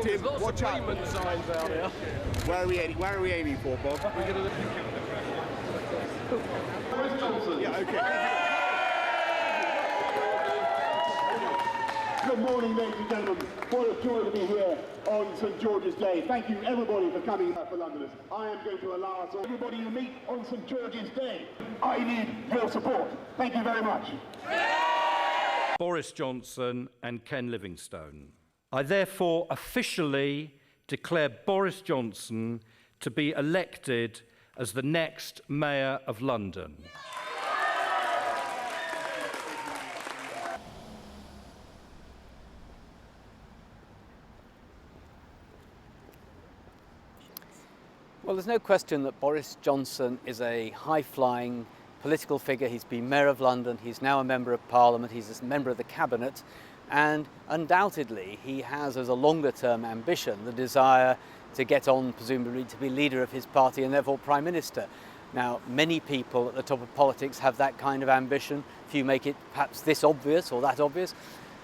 Tim, watch out. Signs out here. Where are we aiming for, Bob? We're going to... Boris Johnson. Yeah, okay. Good morning, ladies and gentlemen. What a joy to be here on St George's Day. Thank you, everybody, for coming for Londoners. I am going to allow us all, everybody to meet on St George's Day. I need your support. Thank you very much. Boris Johnson and Ken Livingstone. I therefore officially declare Boris Johnson to be elected as the next Mayor of London. Well, there's no question that Boris Johnson is a high-flying political figure. He's been Mayor of London, he's now a Member of Parliament, he's a member of the Cabinet, and undoubtedly he has as a longer-term ambition the desire to get on, presumably, to be leader of his party and therefore Prime Minister. Now, many people at the top of politics have that kind of ambition. Few make it perhaps this obvious or that obvious.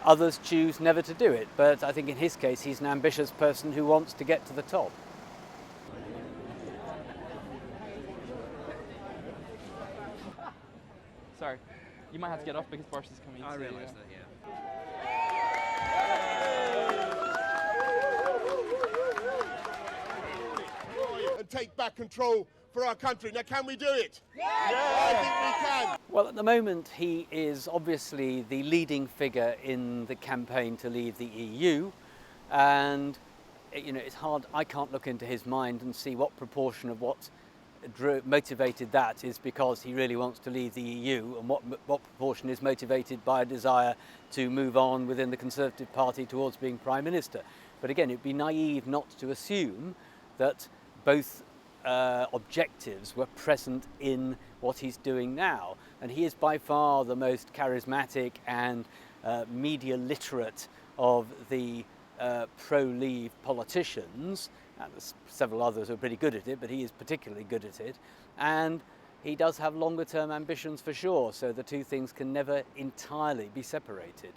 Others choose never to do it, but I think in his case he's an ambitious person who wants to get to the top. Sorry, you might have to get off because Boris is coming. I realise that, yeah. And take back control for our country. Now, can we do it? Yeah! I think we can. Well, at the moment he is obviously the leading figure in the campaign to leave the EU, and you know, it's hard, I can't look into his mind and see what proportion of what motivated that is because he really wants to leave the EU, and what proportion is motivated by a desire to move on within the Conservative Party towards being Prime Minister. But again, it'd be naive not to assume that both objectives were present in what he's doing now, and he is by far the most charismatic and media literate of the pro-leave politicians. And there's several others who are pretty good at it, but he is particularly good at it. And he does have longer term ambitions for sure, so the two things can never entirely be separated.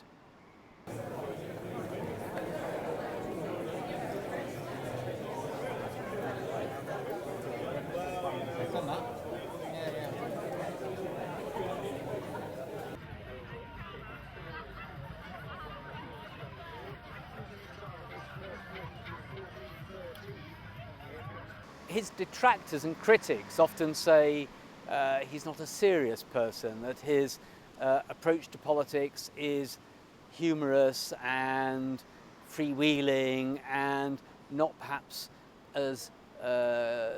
His detractors and critics often say he's not a serious person, that his approach to politics is humorous and freewheeling and not perhaps as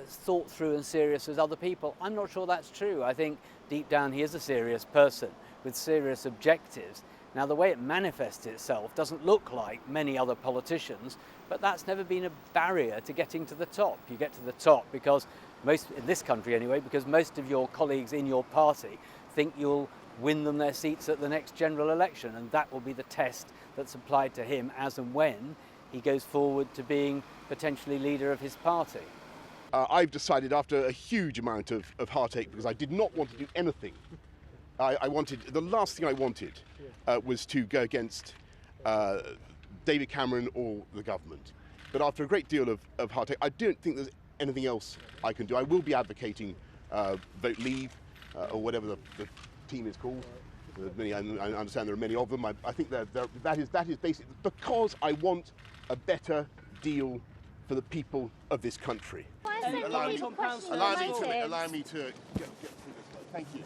thought through and serious as other people. I'm not sure that's true. I think deep down he is a serious person with serious objectives. Now, the way it manifests itself doesn't look like many other politicians, but that's never been a barrier to getting to the top. You get to the top because most, in this country anyway, because most of your colleagues in your party think you'll win them their seats at the next general election, and that will be the test that's applied to him as and when he goes forward to being potentially leader of his party. I've decided, after a huge amount of heartache, because I did not want to do anything. I wanted, the last thing I wanted was to go against David Cameron or the government. But after a great deal of heartache, I don't think there's anything else I can do. I will be advocating vote leave, or whatever the team is called. I understand there are many of them. I think that is basically because I want a better deal for the people of this country. Allow me to get through this. Thank you.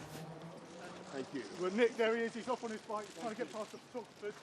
Thank you. Well, Nick, there he is. He's off on his bike. He's trying to get past the photographers.